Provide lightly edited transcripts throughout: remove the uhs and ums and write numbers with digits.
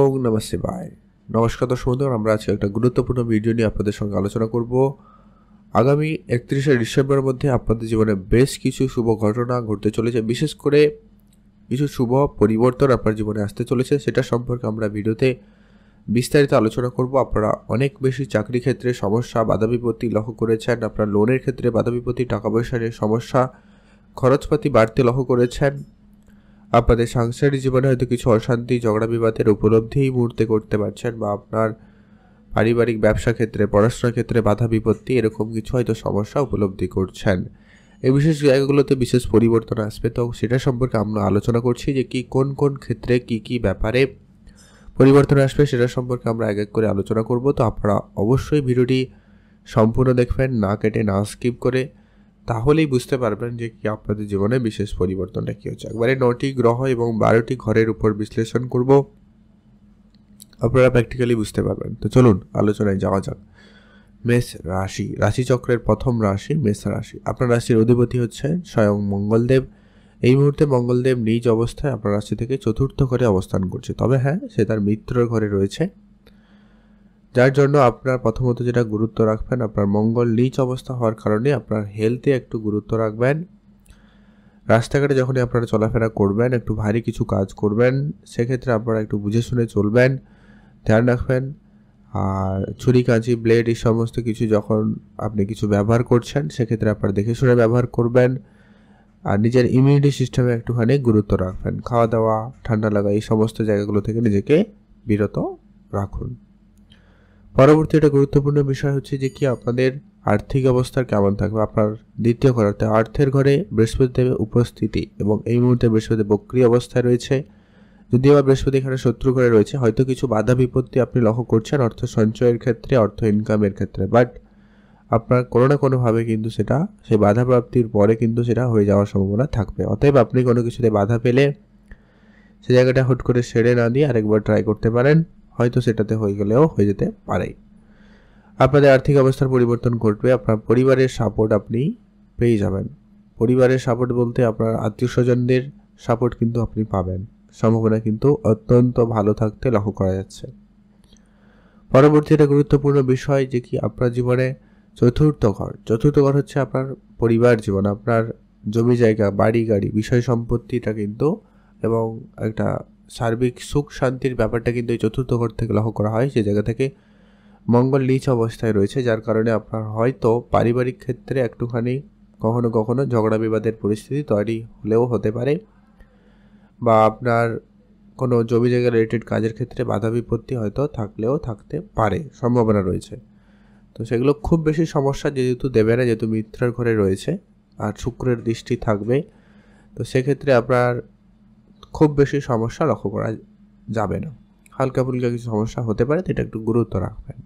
ওং নমঃ শিবায়। নমস্কার দর্শক বন্ধু, আমরা আজকে একটা গুরুত্বপূর্ণ ভিডিও নিয়ে আপনাদের সঙ্গে আলোচনা করব। আগামী 31শে ডিসেম্বরের মধ্যে আপনাদের জীবনে বেশ কিছু শুভ ঘটনা ঘটতে চলেছে, বিশেষ করে কিছু শুভ পরিবর্তন আপনার জীবনে আসতে চলেছে। সেটা সম্পর্কে আমরা ভিডিওতে বিস্তারিত আলোচনা করব। আপনারা অনেক বেশি চাকরি ক্ষেত্রে সমস্যা, বাধা বিপত্তি লক্ষ্য করেছেন। আপনার লোনের ক্ষেত্রে বাধা বিপত্তি, টাকা পয়সা নিয়ে সমস্যা, খরচপাতি বাড়তে লক্ষ্য করেছেন। আপনাদের সাংসারিক জীবনে হয়তো কিছু অশান্তি, ঝগড়া বিবাদের উপলব্ধি এই মুহূর্তে করতে পারছেন, বা আপনার পারিবারিক ব্যবসা ক্ষেত্রে, পড়াশোনার ক্ষেত্রে বাধা বিপত্তি, এরকম কিছু হয়তো সমস্যা উপলব্ধি করছেন। এই বিশেষ জায়গাগুলোতে বিশেষ পরিবর্তন আসবে, তো সেটা সম্পর্কে আমরা আলোচনা করছি যে কোন কোন ক্ষেত্রে কি ব্যাপারে পরিবর্তন আসবে, সেটা সম্পর্কে আমরা এক এক করে আলোচনা করব। তো আপনারা অবশ্যই ভিডিওটি সম্পূর্ণ দেখবেন, না কেটে না স্কিপ করে, তাহলেই বুঝতে পারবেন যে কি আপনাদের জীবনে বিশেষ পরিবর্তনটা কী হচ্ছে। একবারে 9টি গ্রহ এবং 12টি ঘরের উপর বিশ্লেষণ করব, আপনারা প্র্যাকটিক্যালি বুঝতে পারবেন। তো চলুন আলোচনায় যাওয়া যাক। মেষ রাশি, রাশিচক্রের প্রথম রাশি মেষ রাশি। আপনার রাশির অধিপতি হচ্ছেন স্বয়ং মঙ্গলদেব। এই মুহূর্তে মঙ্গলদেব নিজ অবস্থায় আপনার রাশি থেকে চতুর্থ ঘরে অবস্থান করছে, তবে হ্যাঁ, সে তার মিত্রর ঘরে রয়েছে, যার জন্য আপনার প্রথমত যেটা গুরুত্ব রাখবেন, আপনার মঙ্গল নিচ অবস্থা হওয়ার কারণে আপনার হেলথে একটু গুরুত্ব রাখবেন। রাস্তাঘাটে যখনই আপনারা চলাফেরা করবেন, একটু ভারী কিছু কাজ করবেন, সেক্ষেত্রে আপনারা একটু বুঝে শুনে চলবেন, ধ্যান রাখবেন। আর ছুরি, কাঁচি, ব্লেড এই সমস্ত কিছু যখন আপনি কিছু ব্যবহার করছেন, সেক্ষেত্রে আপনারা দেখে শুনে ব্যবহার করবেন। আর নিজের ইমিউনিটি সিস্টেমে একটুখানি গুরুত্ব রাখবেন। খাওয়া দাওয়া, ঠান্ডা লাগা, এই সমস্ত জায়গাগুলো থেকে নিজেকে বিরত রাখুন। পরবর্তী একটা গুরুত্বপূর্ণ বিষয় হচ্ছে যে আপনাদের আর্থিক অবস্থার কেমন থাকবে। আপনার দ্বিতীয় ঘর অর্থাৎ অর্থের ঘরে বৃহস্পতিদেবের উপস্থিতি, এবং এই মুহূর্তে বৃহস্পতি বক্রী অবস্থায় রয়েছে। যদি আবার বৃহস্পতি এখানে শত্রু ঘরে রয়েছে, হয়তো কিছু বাধা বিপত্তি আপনি লক্ষ্য করছেন অর্থ সঞ্চয়ের ক্ষেত্রে, অর্থ ইনকামের ক্ষেত্রে, বাট আপনার কোনো না কোনোভাবে কিন্তু সেটা সেই বাধা প্রাপ্তির পরে কিন্তু সেটা হয়ে যাওয়ার সম্ভাবনা থাকবে। অতএব আপনি কোনো কিছুতে বাধা পেলে সে জায়গাটা হুট করে সেরে না দিয়ে আরেকবার ট্রাই করতে পারেন, হয়তো সেটাতে হয়ে গেলেও হয়ে যেতে পারে। আপনাদের আর্থিক অবস্থার পরিবর্তন ঘটবে। আপনার পরিবারের সাপোর্ট আপনি পেয়ে যাবেন। পরিবারের সাপোর্ট বলতে আপনার আত্মীয় স্বজনদের সাপোর্ট কিন্তু আপনি পাবেন, সম্ভাবনা কিন্তু অত্যন্ত ভালো থাকতে লক্ষ্য করা যাচ্ছে। পরবর্তী একটা গুরুত্বপূর্ণ বিষয় যে আপনার জীবনে চতুর্থ ঘর হচ্ছে আপনার পরিবার জীবন, আপনার জমি জায়গা, বাড়ি গাড়ি, বিষয় সম্পত্তিটা কিন্তু, এবং একটা সার্বিক সুখ শান্তির ব্যাপারটা কিন্তু এই চতুর্থ ঘর থেকে লক্ষ্য করা হয়। সে জায়গা থেকে মঙ্গল নিচ অবস্থায় রয়েছে, যার কারণে আপনার হয়তো পারিবারিক ক্ষেত্রে একটুখানি কখনো কখনো ঝগড়া বিবাদের পরিস্থিতি তৈরি হলেও হতে পারে, বা আপনার কোনো জমি জায়গা রিলেটেড কাজের ক্ষেত্রে বাধা বিপত্তি হয়তো থাকলেও থাকতে পারে, সম্ভাবনা রয়েছে। তো সেগুলো খুব বেশি সমস্যা যেহেতু দেবে না, যেহেতু মিত্রের ঘরে রয়েছে আর শুক্রের দৃষ্টি থাকবে, তো সেক্ষেত্রে আপনার খুব বেশি সমস্যা লক্ষ্য করা যাবে না। হালকা ফুলকা কিছু সমস্যা হতে পারে, তো এটা একটু গুরুত্ব রাখবেন।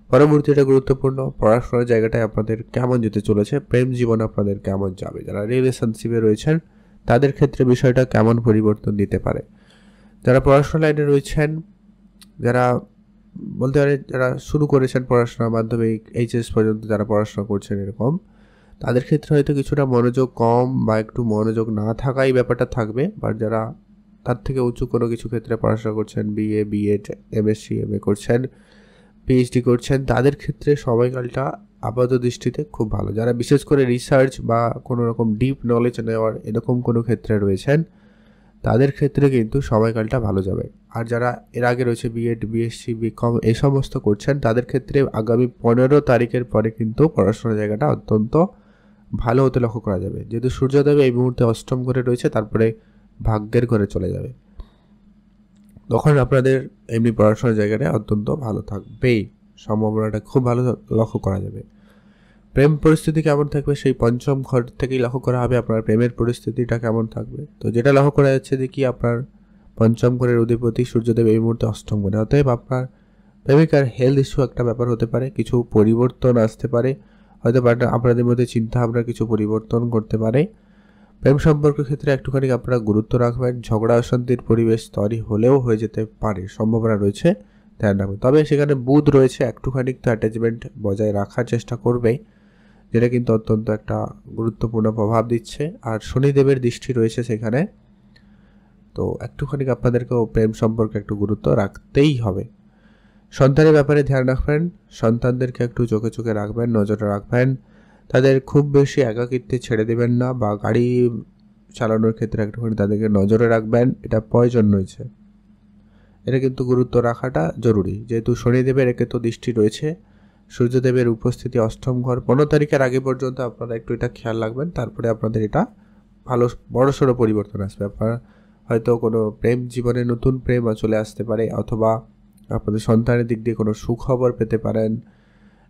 পরবর্তী এটা গুরুত্বপূর্ণ, পড়াশোনার জায়গাটায় আপনাদের কেমন যেতে চলেছে, প্রেম জীবন আপনাদের কেমন যাবে। যারা রিলেশনশিপে রয়েছেন তাদের ক্ষেত্রে বিষয়টা কেমন পরিবর্তন দিতে পারে। যারা পড়াশোনা লাইনে রয়েছেন, যারা বলতে পারে যারা শুরু করেছেন পড়াশোনা, মাধ্যমিক এইচএস পর্যন্ত যারা পড়াশোনা করছেন এরকম, তাদের ক্ষেত্রে হয়তো কিছুটা মনোযোগ কম বা একটু মনোযোগ না থাকাই ব্যাপারটা থাকবে। বাট যারা তার থেকে উঁচু কোনো কিছু ক্ষেত্রে পড়াশোনা করছেন, বিএ, বিএড, এমএসসি, এমএ করছেন, পিএইচডি করছেন, তাদের ক্ষেত্রে সময়কালটা আপাত দৃষ্টিতে খুব ভালো। যারা বিশেষ করে রিসার্চ বা কোনো রকম ডিপ নলেজ নেওয়ার এরকম কোনো ক্ষেত্রে রয়েছেন, তাদের ক্ষেত্রে কিন্তু সময়কালটা ভালো যাবে। আর যারা এর আগে রয়েছে বিএড, বিএসসি, বিকম এই সমস্ত করছেন, তাদের ক্ষেত্রে আগামী 15 তারিখের পরে কিন্তু পড়াশোনার জায়গাটা অত্যন্ত ভালো হতে লক্ষ্য করা যাবে। যেহেতু সূর্যদেব এই মুহূর্তে অষ্টম ঘরে রয়েছে, তারপরে ভাগ্যের ঘরে চলে যাবে, তখন আপনাদের এমনি পড়াশোনার জায়গাটা অত্যন্ত ভালো থাকবেই, সম্ভাবনাটা খুব ভালো লক্ষ্য করা যাবে। প্রেম পরিস্থিতি কেমন থাকবে সেই পঞ্চম ঘর থেকেই লক্ষ্য করা হবে আপনার প্রেমের পরিস্থিতিটা কেমন থাকবে। তো যেটা লক্ষ্য করা যাচ্ছে যে আপনার পঞ্চম ঘরের অধিপতি সূর্যদেব এই মুহূর্তে অষ্টম ঘরে, অতএব আপনার প্রেমিকার হেলথ ইস্যু একটা ব্যাপার হতে পারে, কিছু পরিবর্তন আসতে পারে, হয়তো আপনাদের মধ্যে চিন্তাভাবনার কিছু পরিবর্তন করতে পারে। প্রেম সম্পর্কের ক্ষেত্রে একটুখানি আপনারা গুরুত্ব রাখবেন, ঝগড়া অশান্তির পরিবেশ তৈরি হলেও হয়ে যেতে পারে, সম্ভাবনা রয়েছে, ধ্যান রাখবেন। তবে সেখানে বুধ রয়েছে, একটুখানি তো অ্যাটাচমেন্ট বজায় রাখার চেষ্টা করবে, যেটা কিন্তু অত্যন্ত একটা গুরুত্বপূর্ণ প্রভাব দিচ্ছে। আর শনিদেবের দৃষ্টি রয়েছে সেখানে, তো একটুখানি আপনাদেরকেও প্রেম সম্পর্কে একটু গুরুত্ব রাখতেই হবে। সন্তানের ব্যাপারে ধ্যান রাখবেন, সন্তানদেরকে একটু চোখে চোখে রাখবেন, নজরে রাখবেন। তাদের খুব বেশি একাকিত্বে ছেড়ে দেবেন না, বা গাড়ি চালানোর ক্ষেত্রে একটুখানি তাদেরকে নজরে রাখবেন, এটা প্রয়োজন রয়েছে। এটা কিন্তু গুরুত্ব রাখাটা জরুরি, যেহেতু শনিদেবের একে তো দৃষ্টি রয়েছে, সূর্যদেবের উপস্থিতি অষ্টম ঘর। 15 তারিখের আগে পর্যন্ত আপনারা একটু এটা খেয়াল রাখবেন, তারপরে আপনাদের এটা ভালো বড়সড় পরিবর্তন আসবে। আপনার হয়তো কোনো প্রেম জীবনে নতুন প্রেম চলে আসতে পারে, অথবা আপনাদের সন্তানের দিক দিয়ে কোনো সুখবর পেতে পারেন,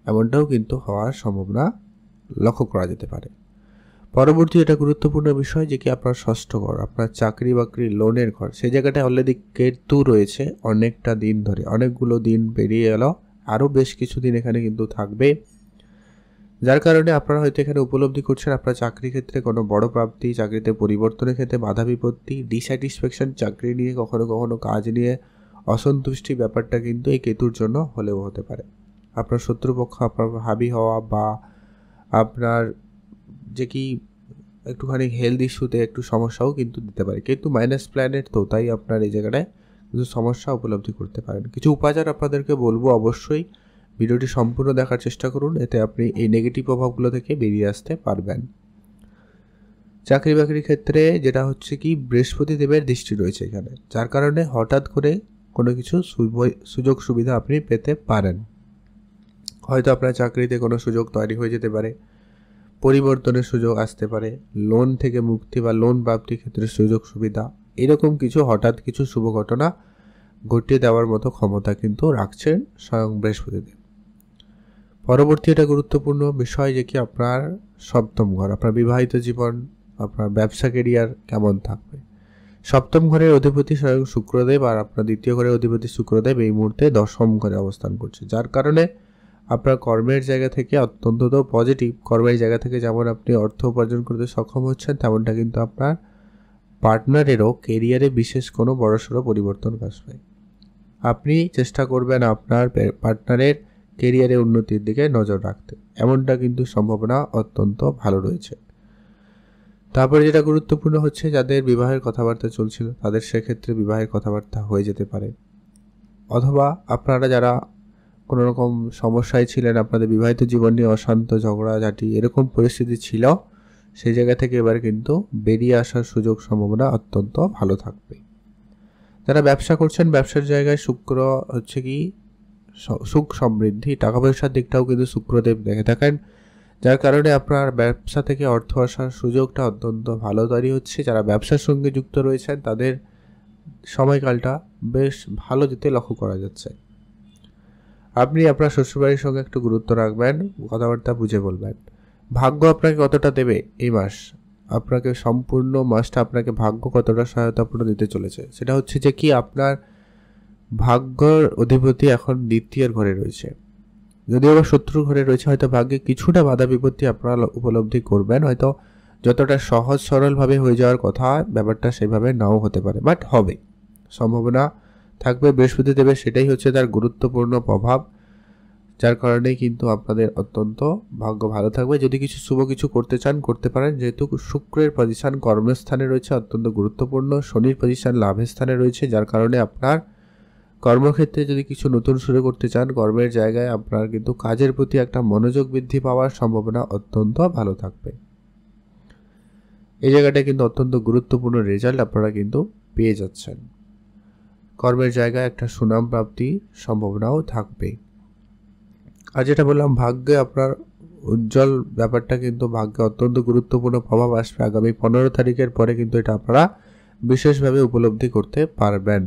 এমনটাও কিন্তু হওয়ার সম্ভাবনা লক্ষ্য করা যেতে পারে। পরবর্তী এটা গুরুত্বপূর্ণ বিষয় যে কি আপনার ষষ্ঠ ঘর, আপনার চাকরি বাকরি লোনের ঘর, সেই জায়গাটায় অলরেডি কেতু রয়েছে অনেকটা দিন ধরে, অনেকগুলো দিন পেরিয়ে গেল, আরও বেশ কিছুদিন এখানে কিন্তু থাকবে, যার কারণে আপনারা হয়তো এখানে উপলব্ধি করছেন আপনার চাকরি ক্ষেত্রে কোনো বড় প্রাপ্তি, চাকরিতে পরিবর্তনের ক্ষেত্রে বাধা বিপত্তি, ডিস্যাটিসফ্যাকশন, চাকরি নিয়ে কখনো কখনো কাজ নিয়ে অসন্তুষ্টি, ব্যাপারটা কিন্তু এই কেতুর জন্য হলেও হতে পারে। আপনার শত্রুপক্ষ আপনার হাবি হওয়া, বা আপনার যে কি একটুখানি হেলথ ইস্যুতে একটু সমস্যাও কিন্তু দিতে পারে। কিন্তু মাইনাস প্ল্যানেট তো, তাই আপনার এই জায়গাটায় কিছু সমস্যা উপলব্ধি করতে পারেন। কিছু উপাচার আপনাদেরকে বলবো, অবশ্যই ভিডিওটি সম্পূর্ণ দেখার চেষ্টা করুন, এতে আপনি এই নেগেটিভ প্রভাবগুলো থেকে বেরিয়ে আসতে পারবেন। চাকরি বাকরির ক্ষেত্রে যেটা হচ্ছে কি বৃহস্পতি দেবের দৃষ্টি রয়েছে এখানে, যার কারণে হঠাৎ করে কোনো কিছু সুযোগ সুবিধা আপনি পেতে পারেন। হয়তো আপনার চাকরিতে কোনো সুযোগ তৈরি হয়ে যেতে পারে, পরিবর্তনের সুযোগ আসতে পারে, লোন থেকে মুক্তি বা লোন প্রাপ্তির ক্ষেত্রে সুযোগ সুবিধা, এরকম কিছু হঠাৎ কিছু শুভ ঘটনা ঘটিয়ে দেওয়ার মতো ক্ষমতা কিন্তু রাখছেন স্বয়ং বৃহস্পতিদেব। পরবর্তী এটা গুরুত্বপূর্ণ বিষয় যে কি আপনার সপ্তম ঘর, আপনার বিবাহিত জীবন, আপনার ব্যবসা কেরিয়ার কেমন থাকবে। সপ্তম ঘরের অধিপতি স্বয়ং শুক্রদেব, আর আপনার দ্বিতীয় ঘরের অধিপতি শুক্রদেব এই মুহূর্তে দশম ঘরে অবস্থান করছে, যার কারণে আপনার কর্মের জায়গা থেকে অত্যন্ত পজিটিভ। কর্মের জায়গা থেকে যেমন আপনি অর্থ উপার্জন করতে সক্ষম হচ্ছেন, তেমনটা কিন্তু আপনার পার্টনারেরও কেরিয়ারে বিশেষ কোনো বড়সড় পরিবর্তন আসবে। আপনি চেষ্টা করবেন আপনার পার্টনারের কেরিয়ারে উন্নতির দিকে নজর রাখতে, এমনটা কিন্তু সম্ভাবনা অত্যন্ত ভালো রয়েছে। তারপরে যেটা গুরুত্বপূর্ণ হচ্ছে, যাদের বিবাহের কথাবার্তা চলছিল তাদের সেক্ষেত্রে বিবাহের কথাবার্তা হয়ে যেতে পারে, অথবা আপনারা যারা কোনো রকম সমস্যায় ছিলেন, আপনাদের বিবাহিত জীবন নিয়ে অশান্ত ঝগড়াঝাটি এরকম পরিস্থিতি ছিল, সেই জায়গা থেকে এবার কিন্তু বেরিয়ে আসার সুযোগ সম্ভাবনা অত্যন্ত ভালো থাকবে। যারা ব্যবসা করছেন, ব্যবসার জায়গায় শুক্র হচ্ছে কি সুখ সমৃদ্ধি, টাকা পয়সার দিকটাও কিন্তু শুক্রদেব দেখে থাকেন, যার কারণে আপনার ব্যবসা থেকে অর্থ আসার সুযোগটা অত্যন্ত ভালো তৈরি হচ্ছে। যারা ব্যবসার সঙ্গে যুক্ত রয়েছেন তাদের সময়কালটা বেশ ভালো যেতে লক্ষ্য করা যাচ্ছে। আপনি আপনার শ্বশুরবাড়ির সঙ্গে একটু গুরুত্ব রাখবেন, কথাবার্তা বুঝে বলবেন। ভাগ্য আপনাকে কতটা দেবে এই মাস, আপনাকে সম্পূর্ণ মাসটা আপনাকে ভাগ্য কতটা সহায়তাপূর্ণ দিতে চলেছে, সেটা হচ্ছে যে কি আপনার ভাগ্যর অধিপতি এখন দ্বিতীয় ঘরে রয়েছে, যদিও আবার শত্রুর ঘরে রয়েছে, হয়তো ভাগ্যে কিছুটা বাধা বিপত্তি আপনারা উপলব্ধি করবেন, হয়তো যতটা সহজ সরলভাবে হয়ে যাওয়ার কথা ব্যাপারটা সেভাবে নাও হতে পারে, বাট হবে, সম্ভাবনা থাকবে। বৃহস্পতি দেবের সেটাই হচ্ছে তার গুরুত্বপূর্ণ প্রভাব, যার কারণেই কিন্তু আপনাদের অত্যন্ত ভাগ্য ভালো থাকবে। যদি কিছু শুভ কিছু করতে চান করতে পারেন, যেহেতু শুক্রের পজিশন কর্মস্থানে রয়েছে অত্যন্ত গুরুত্বপূর্ণ, শনির পজিশন লাভের স্থানে রয়েছে, যার কারণে আপনার কর্মক্ষেত্রে যদি কিছু নতুন শুরু করতে চান, কর্মের জায়গায় আপনার কিন্তু কাজের প্রতি একটা মনোযোগ বৃদ্ধি পাওয়ার সম্ভাবনা অত্যন্ত ভালো থাকবে। এই জায়গাটা কিন্তু অত্যন্ত গুরুত্বপূর্ণ রেজাল্ট আপনারা কিন্তু পেয়ে যাচ্ছেন। কর্মের জায়গায় একটা সুনাম প্রাপ্তির সম্ভাবনাও থাকবে। আর যেটা বললাম, ভাগ্যে আপনার উজ্জ্বল ব্যাপারটা কিন্তু ভাগ্যে অত্যন্ত গুরুত্বপূর্ণ প্রভাব আসবে আগামী 15 তারিখের পরে, কিন্তু এটা আপনারা বিশেষভাবে উপলব্ধি করতে পারবেন।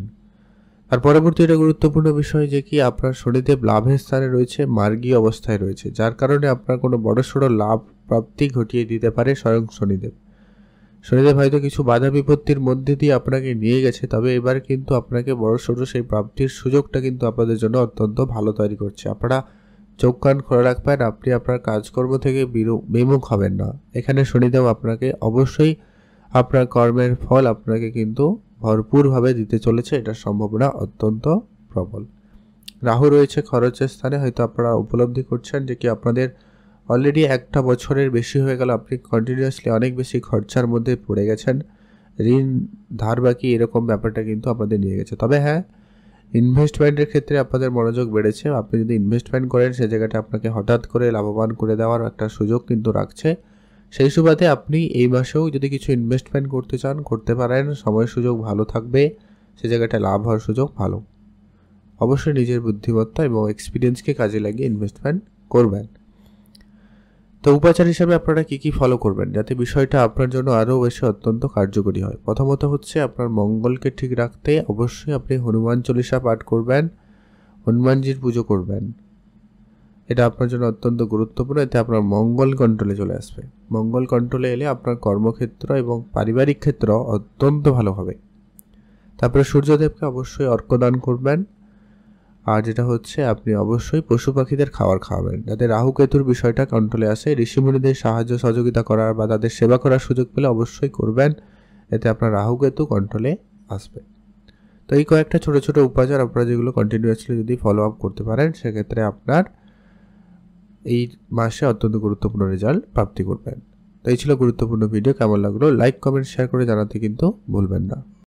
আর পরবর্তী এটা গুরুত্বপূর্ণ বিষয় যে কি আপনার শনিদেব লাভের স্থানে রয়েছে, মার্গী অবস্থায় রয়েছে, যার কারণে আপনার কোনো বড়সড় লাভ প্রাপ্তি ঘটিয়ে দিতে পারে স্বয়ং শনিদেব। শনিদেব হয়তো কিছু বাধা বিপত্তির মধ্যে দিয়ে আপনাকে নিয়ে গেছে, তবে এবার কিন্তু আপনাকে বড়সড় সেই প্রাপ্তির সুযোগটা কিন্তু আপনাদের জন্য অত্যন্ত ভালো তৈরি করছে। আপনারা চোখ কান খোলা রাখবেন, আপনি আপনার কাজকর্ম থেকে বিমুখ হবেন না। এখানে শনিদেব আপনাকে অবশ্যই আপনার কর্মের ফল আপনাকে কিন্তু ভরপুরভাবে দিতে চলেছে, এটার সম্ভাবনা অত্যন্ত প্রবল। রাহু রয়েছে খরচের স্থানে, হয়তো আপনারা উপলব্ধি করছেন যে কি আপনাদের অলরেডি একটা বছরের বেশি হয়ে গেল আপনি কন্টিনিউয়াসলি অনেক বেশি খরচার মধ্যে পড়ে গেছেন, ঋণ ধার বাকি এরকম ব্যাপারটা কিন্তু আপনাদের নিয়ে গেছে। তবে হ্যাঁ, ইনভেস্টমেন্টের ক্ষেত্রে আপনাদের মনোযোগ বেড়েছে। আপনি যদি ইনভেস্টমেন্ট করেন সে জায়গাটা আপনাকে হঠাৎ করে লাভবান করে দেওয়ার একটা সুযোগ কিন্তু রাখছে। সেই সুবাদে আপনি এই মাসেও যদি কিছু ইনভেস্টমেন্ট করতে চান করতে পারেন, সময় সুযোগ ভালো থাকবে, সে জায়গাটায় লাভ হওয়ার সুযোগ ভালো। অবশ্যই নিজের বুদ্ধিমত্তা এবং এক্সপিরিয়েন্সকে কাজে লাগিয়ে ইনভেস্টমেন্ট করবেন। তো উপাচার হিসাবে আপনারা কী ফলো করবেন যাতে বিষয়টা আপনার জন্য আরও বেশি অত্যন্ত কার্যকরী হয়? প্রথমত হচ্ছে আপনার মঙ্গলকে ঠিক রাখতে অবশ্যই আপনি হনুমান চল্লিশা পাঠ করবেন, হনুমানজির পুজো করবেন। এটা আপনার জন্য অত্যন্ত গুরুত্বপূর্ণ। এতে আপনার মঙ্গল কন্ট্রোলে চলে আসবে। মঙ্গল কন্ট্রোলে এলে আপনার কর্মক্ষেত্র এবং পারিবারিক ক্ষেত্র অত্যন্ত ভালো হবে। তারপরে সূর্যদেবকে অবশ্যই অর্ঘ্যদান করবেন। আর যেটা হচ্ছে আপনি অবশ্যই পশু পাখিদের খাবার খাওয়াবেন যাতে রাহু কেতুর বিষয়টা কন্ট্রোলে আসে। ঋষিমুনিদের সাহায্য সহযোগিতা করার বা তাদের সেবা করার সুযোগ পেলে অবশ্যই করবেন, এতে আপনার রাহু কেতু কন্ট্রোলে আসবে। তো এই কয়েকটা ছোটো ছোটো উপাচার আপনারা যেগুলো কন্টিনিউয়াসলি যদি ফলো আপ করতে পারেন সেক্ষেত্রে আপনার এই মাসে অত্যন্ত গুরুত্বপূর্ণ রেজাল্ট প্রাপ্তি করবেন। তো এই ছিল গুরুত্বপূর্ণ ভিডিও। কেমন লাগলো লাইক কমেন্ট শেয়ার করে জানাতে কিন্তু ভুলবেন না।